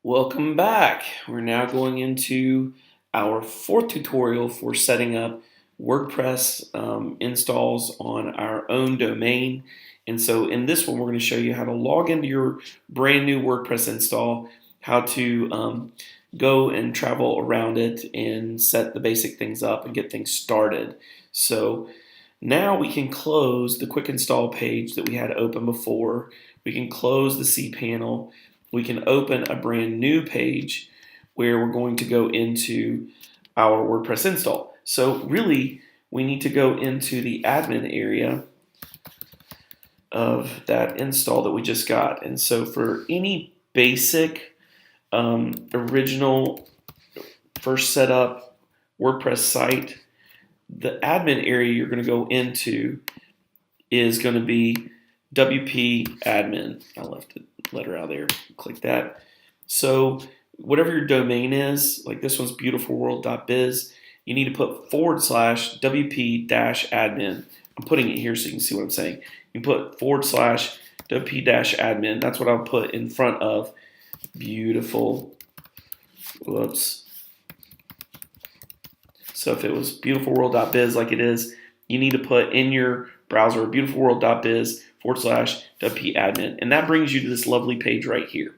Welcome back. We're now going into our fourth tutorial for setting up WordPress installs on our own domain. And so in this one, we're going to show you how to log into your brand new WordPress install, how to go and travel around it and set the basic things up and get things started. So now we can close the quick install page that we had open before. We can close the cPanel. We can open a brand new page where we're going to go into our WordPress install. So really, we need to go into the admin area of that install that we just got. And so for any basic, original, first set up WordPress site, the admin area you're going to go into is going to be WP admin. I left the letter out there. Click that. So whatever your domain is, like this one's beautifulworld.biz, you need to put /WP-admin. I'm putting it here so you can see what I'm saying. You put /WP-admin. That's what I'll put in front of beautiful. Whoops. So if it was beautifulworld.biz like it is, you need to put in your browser beautifulworld.biz /WP-admin, and that brings you to this lovely page right here.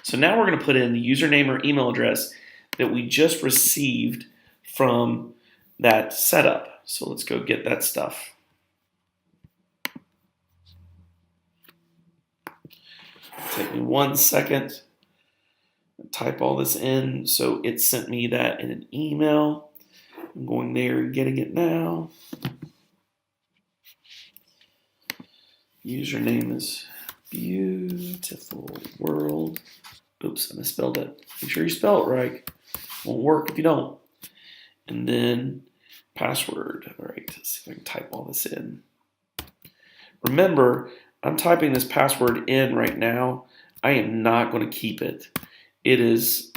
So now we're going to put in the username or email address that we just received from that setup. So let's go get that stuff. Take me 1 second. Type all this in. So it sent me that in an email. I'm going there and getting it now. Username is beautiful world. Oops, I misspelled it. Make sure you spell it right. Won't work if you don't. And then password. All right, let's see if I can type all this in. Remember, I'm typing this password in right now. I am not going to keep it. It is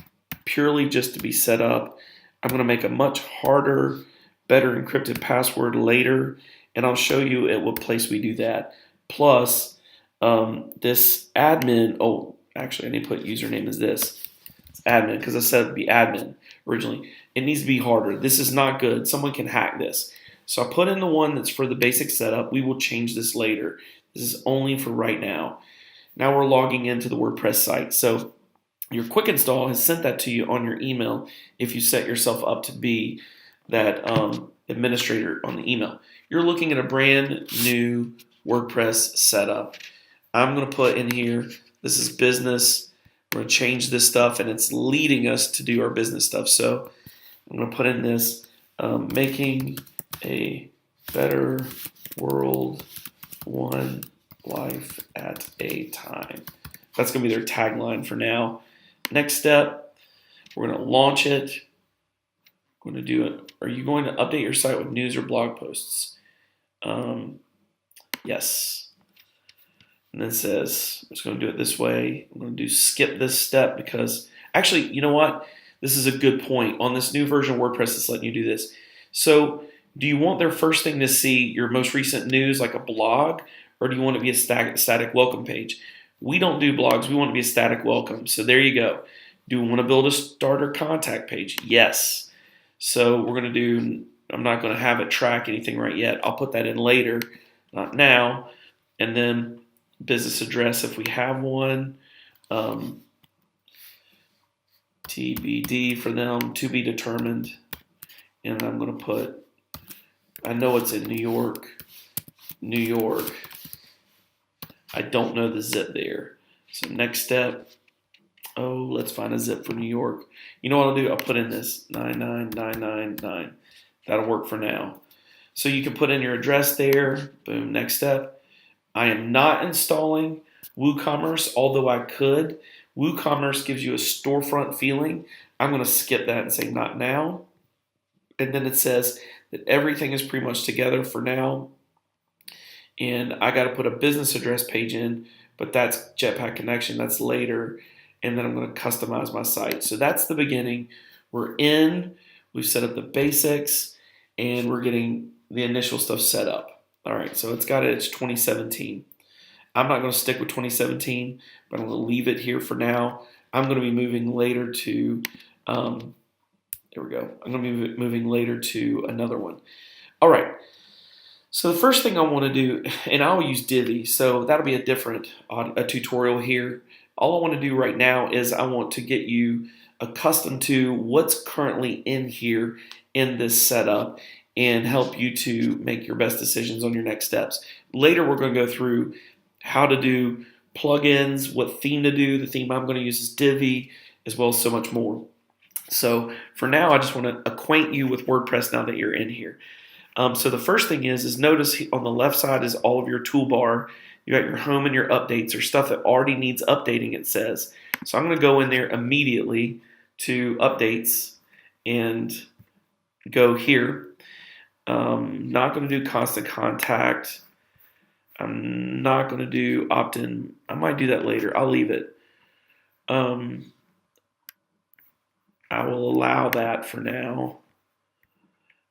purely just to be set up. I'm going to make a much harder, better encrypted password later, and I'll show you at what place we do that. Plus, this admin, oh, actually, I need to put username as this. It's admin, because I said it would be admin originally. It needs to be harder. This is not good. Someone can hack this. So I put in the one that's for the basic setup. We will change this later. This is only for right now. Now we're logging into the WordPress site. So your quick install has sent that to you on your email if you set yourself up to be that administrator on the email. You're looking at a brand new WordPress setup. I'm going to put in here, this is business. We're going to change this stuff, and it's leading us to do our business stuff. So I'm going to put in this, making a better world one life at a time. That's going to be their tagline for now. Next step, we're going to launch it. We're going to do it. Are you going to update your site with news or blog posts? Yes. And then it says, I'm just going to do it this way. I'm going to do skip this step because, actually, you know what? This is a good point. On this new version of WordPress, it's letting you do this. So do you want their first thing to see your most recent news like a blog, or do you want it to be a static welcome page? We don't do blogs. We want it to be a static welcome. So there you go. Do we want to build a starter contact page? Yes. So we're going to do, I'm not going to have it track anything right yet. I'll put that in later, not now. And then business address if we have one. TBD for them, to be determined. And I'm going to put, I know it's in New York. New York. I don't know the zip there. So next step, oh, let's find a zip for New York. You know what I'll do? I'll put in this 99999. That'll work for now. So you can put in your address there. Boom, next step. I am not installing Woocommerce, although I could. Woocommerce gives you a storefront feeling. I'm going to skip that and say not now. And then it says that everything is pretty much together for now. And I got to put a business address page in, but that's Jetpack Connection. That's later. And then I'm going to customize my site. So that's the beginning. We're in. We've set up the basics, and we're getting the initial stuff set up. All right, so it's 2017. I'm not going to stick with 2017, but I'm going to leave it here for now. I'm going to be moving later to, there we go. I'm going to be moving later to another one. All right. So the first thing I want to do, and I'll use Divi, so that'll be a different tutorial here. All I want to do right now is I want to get you accustomed to what's currently in here in this setup and help you to make your best decisions on your next steps. Later, we're going to go through how to do plugins, what theme to do. The theme I'm going to use is Divi, as well as so much more. So for now, I just want to acquaint you with WordPress now that you're in here. So the first thing is notice on the left side is all of your toolbar. You got your home and your updates, or stuff that already needs updating, it says. So I'm going to go in there immediately to updates and go here. Not going to do constant contact. I'm not going to do opt-in. I might do that later. I'll leave it. I will allow that for now.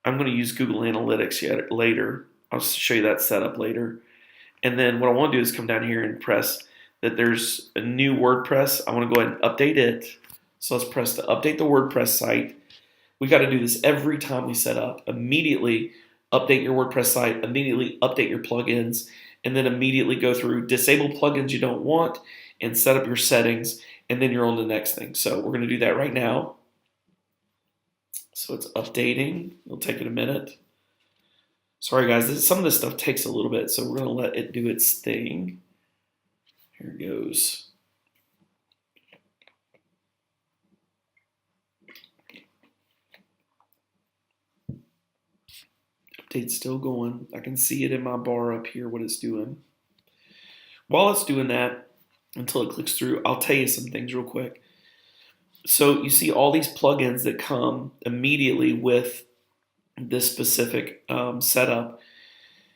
I'm going to use Google Analytics later. I'll show you that setup later. And then what I want to do is come down here and press that there's a new WordPress. I want to go ahead and update it. So let's press to update the WordPress site. We got to do this every time we set up. Immediately update your WordPress site, immediately update your plugins, and then immediately go through disable plugins you don't want and set up your settings, and then you're on the next thing. So we're going to do that right now. So it's updating. It'll take it a minute. Sorry guys, some of this stuff takes a little bit, so we're going to let it do its thing. Here it goes. Update's still going. I can see it in my bar up here, what it's doing. While it's doing that, until it clicks through, I'll tell you some things real quick. So you see all these plugins that come immediately with this specific setup.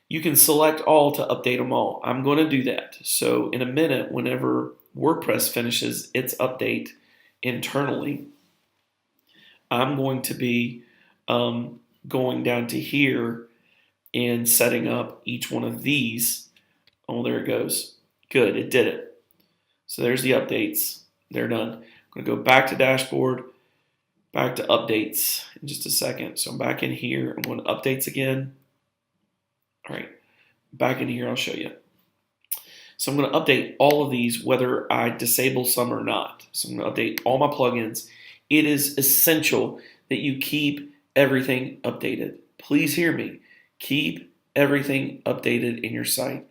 You can select all to update them all. I'm going to do that. So in a minute, whenever WordPress finishes its update internally, I'm going to be going down to here and setting up each one of these. Oh, there it goes. Good, it did it. So there's the updates. They're done. I'm going to go back to dashboard, back to updates in just a second. So I'm back in here. I'm going to updates again. All right, back in here, I'll show you. So I'm going to update all of these whether I disable some or not. So I'm going to update all my plugins. It is essential that you keep everything updated. Please hear me. Keep everything updated in your site.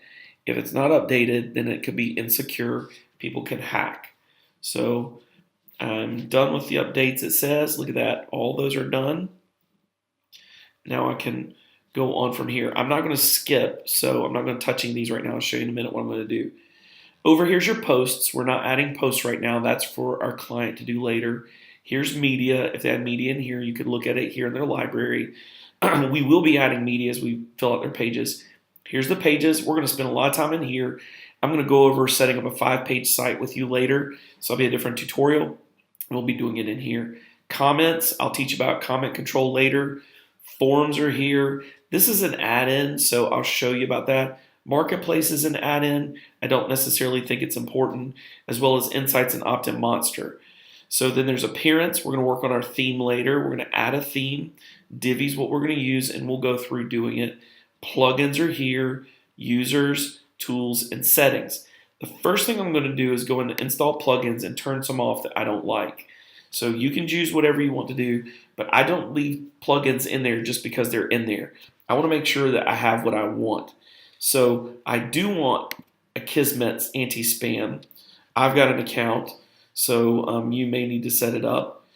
If it's not updated, then it could be insecure. People can hack. So I'm done with the updates, it says. Look at that. All those are done. Now I can go on from here. I'm not going to skip, so I'm not going to touching these right now. I'll show you in a minute what I'm going to do. Over here's your posts. We're not adding posts right now. That's for our client to do later. Here's media. If they had media in here, you could look at it here in their library. We will be adding media as we fill out their pages. Here's the pages. We're going to spend a lot of time in here. I'm going to go over setting up a 5-page site with you later. So it'll be a different tutorial. We'll be doing it in here. Comments, I'll teach about comment control later. Forms are here. This is an add-in, so I'll show you about that. Marketplace is an add-in. I don't necessarily think it's important, as well as Insights and Opt-in Monster. So then there's appearance. We're going to work on our theme later. We're going to add a theme. Divi's what we're going to use, and we'll go through doing it. Plugins are here, users, tools, and settings. The first thing I'm going to do is go into install plugins and turn some off that I don't like. So you can choose whatever you want to do, but I don't leave plugins in there just because they're in there. I want to make sure that I have what I want. So I do want Akismet's anti-spam. I've got an account, so you may need to set it up.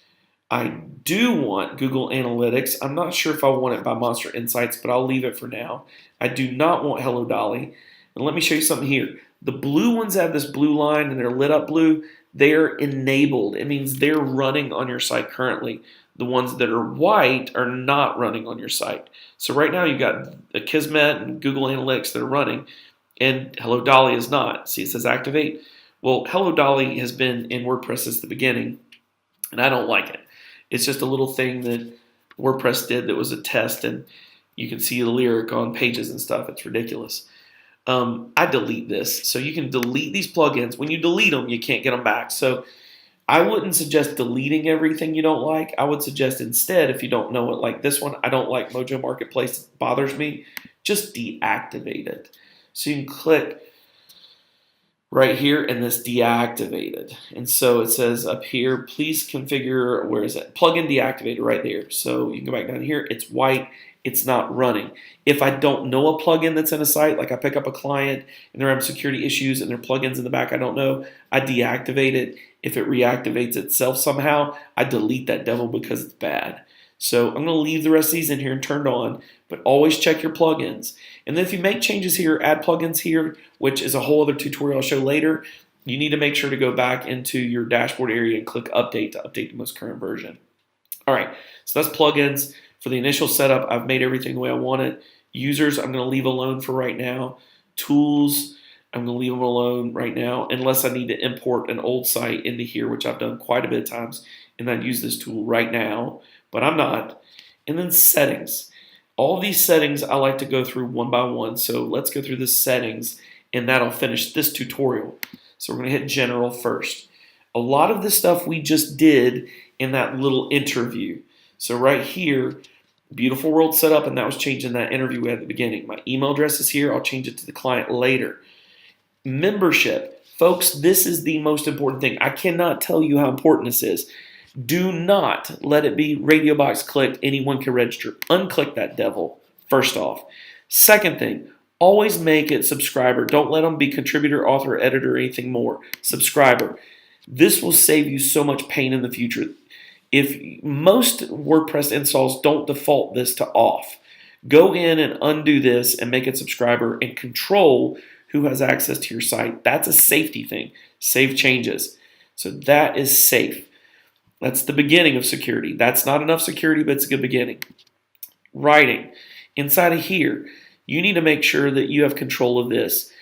I do want Google Analytics. I'm not sure if I want it by Monster Insights, but I'll leave it for now. I do not want Hello Dolly. And let me show you something here. The blue ones have this blue line and they're lit up blue. They're enabled. It means they're running on your site currently. The ones that are white are not running on your site. So right now you've got Akismet and Google Analytics that are running, and Hello Dolly is not. See, it says activate. Well, Hello Dolly has been in WordPress since the beginning, and I don't like it. It's just a little thing that WordPress did that was a test, and you can see the lyric on pages and stuff. It's ridiculous. I delete this. So you can delete these plugins. When you delete them, you can't get them back. So I wouldn't suggest deleting everything you don't like. I would suggest instead, if you don't know it, like this one, I don't like Mojo Marketplace, it bothers me, just deactivate it. So you can click right here and this deactivated. And so it says up here, please configure, where is it? Plugin deactivated right there. So you can go back down here, it's white, it's not running. If I don't know a plugin that's in a site, like I pick up a client and they're having security issues and their plugins in the back I don't know, I deactivate it. If it reactivates itself somehow, I delete that devil because it's bad. So I'm going to leave the rest of these in here and turned on, but always check your plugins. And then if you make changes here, add plugins here, which is a whole other tutorial I'll show later, you need to make sure to go back into your dashboard area and click update to update the most current version. All right, so that's plugins. For the initial setup, I've made everything the way I want it. Users, I'm going to leave alone for right now. Tools, I'm going to leave them alone right now, unless I need to import an old site into here, which I've done quite a bit of times, and I'd use this tool right now, but I'm not. And then settings. All these settings I like to go through one by one, so let's go through the settings, and that'll finish this tutorial. So we're going to hit General first. A lot of the stuff we just did in that little interview. So right here, beautiful world setup, and that was changed in that interview we had at the beginning. My email address is here. I'll change it to the client later. Membership. Folks, this is the most important thing. I cannot tell you how important this is. Do not let it be radio box clicked, anyone can register. Unclick that devil, first off. Second thing, always make it subscriber. Don't let them be contributor, author, editor, or anything more. Subscriber. This will save you so much pain in the future. If most WordPress installs don't default this to off, go in and undo this and make it subscriber and control who has access to your site. That's a safety thing. Save changes. So that is safe. That's the beginning of security. That's not enough security, but it's a good beginning. Writing. Inside of here, you need to make sure that you have control of this.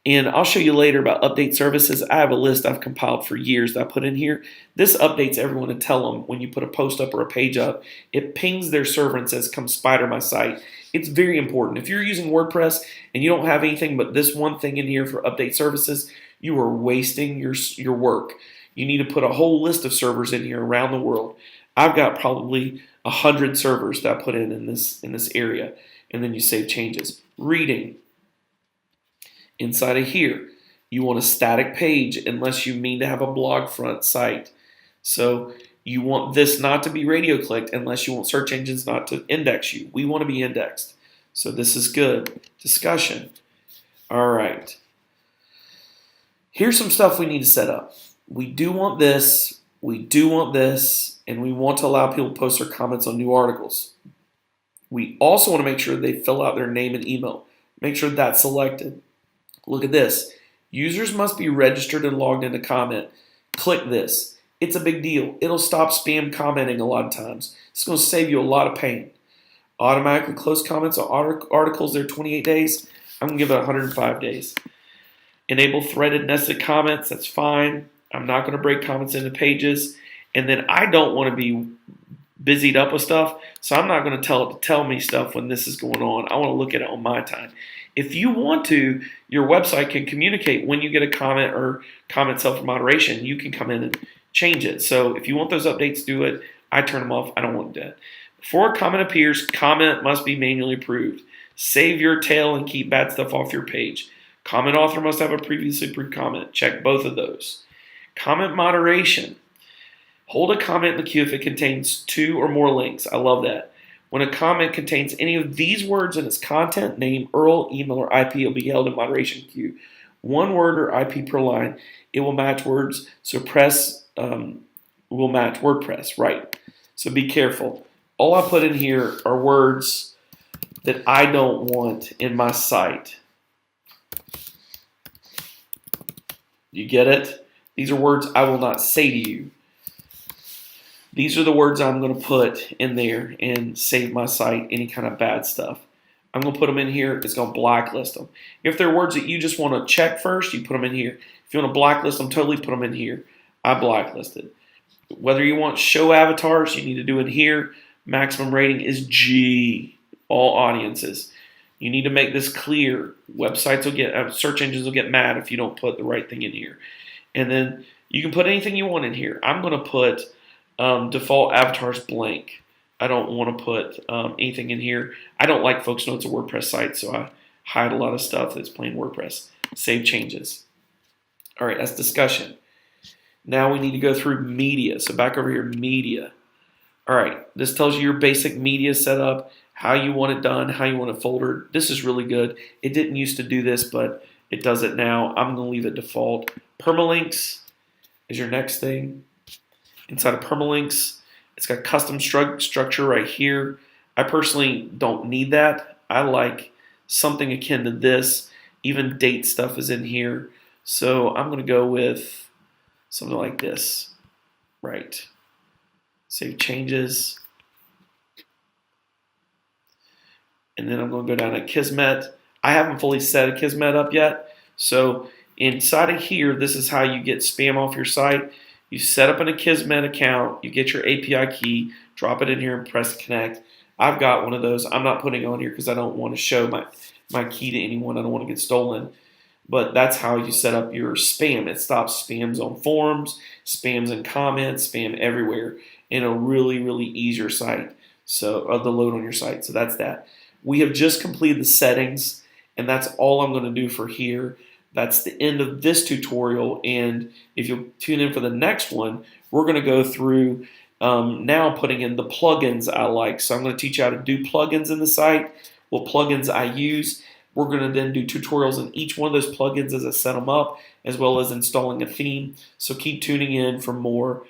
And I'll show you later about update services. I have a list I've compiled for years that I put in here. This updates everyone to tell them when you put a post up or a page up, it pings their server and says, come spider my site. It's very important. If you're using WordPress and you don't have anything but this one thing in here for update services, you are wasting your work. You need to put a whole list of servers in here around the world. I've got probably 100 servers that I put in this area. And then you save changes. Reading. Inside of here, you want a static page unless you mean to have a blog front site. So you want this not to be radio clicked unless you want search engines not to index you. We want to be indexed. So this is good. Discussion. All right. Here's some stuff we need to set up. We do want this, we do want this, and we want to allow people to post their comments on new articles. We also want to make sure they fill out their name and email. Make sure that's selected. Look at this. Users must be registered and logged in to comment. Click this. It's a big deal. It'll stop spam commenting a lot of times. It's going to save you a lot of pain. Automatically close comments on articles, they're 28 days. I'm going to give it 105 days. Enable threaded nested comments. That's fine. I'm not going to break comments into pages. And then I don't want to be busied up with stuff, so I'm not going to tell it to tell me stuff when this is going on. I want to look at it on my time. If you want to, your website can communicate when you get a comment or comment self-moderation. You can come in and change it. So if you want those updates, do it. I turn them off. I don't want that. Before a comment appears, comment must be manually approved. Save your tail and keep bad stuff off your page. Comment author must have a previously approved comment. Check both of those. Comment moderation. Hold a comment in the queue if it contains 2 or more links. I love that. When a comment contains any of these words in its content, name, URL, email, or IP, it will be held in moderation queue. 1 word or IP per line. It will match words, so press will match WordPress, right? So be careful. All I put in here are words that I don't want in my site. You get it? These are words I will not say to you. These are the words I'm going to put in there and save my site, any kind of bad stuff. I'm going to put them in here. It's going to blacklist them. If they're words that you just want to check first, you put them in here. If you want to blacklist them totally, put them in here. I blacklisted. Whether you want show avatars, you need to do it here. Maximum rating is G, all audiences. You need to make this clear. Websites will get, search engines will get mad if you don't put the right thing in here. And then You can put anything you want in here. I'm going to put default avatars blank. I don't want to put anything in here. I don't like folks know it's a WordPress site, so I hide a lot of stuff that's plain WordPress. Save changes. All right, that's discussion. Now we need to go through media. So back over here, media. All right, this tells you your basic media setup, how you want it done, how you want it foldered. This is really good. It didn't used to do this, but it does it now. I'm going to leave it default. Permalinks is your next thing. Inside of permalinks, it's got custom structure right here. I personally don't need that. I like something akin to this. Even date stuff is in here. So I'm going to go with something like this. Right. Save changes. And then I'm going to go down to Kismet. I haven't fully set a Kismet up yet. So inside of here, this is how you get spam off your site. You set up an Kismet account, you get your API key, drop it in here and press connect. I've got one of those. I'm not putting it on here because I don't want to show my key to anyone. I don't want to get stolen. But that's how you set up your spam. It stops spams on forums, spams in comments, spam everywhere in a really, really easier site. So the load on your site. So that's that. We have just completed the settings, and that's all I'm going to do for here. That's the end of this tutorial, and if you'll tune in for the next one, we're going to go through now putting in the plugins I like. So I'm going to teach you how to do plugins in the site, what plugins I use. We're going to then do tutorials on each one of those plugins as I set them up, as well as installing a theme. So keep tuning in for more.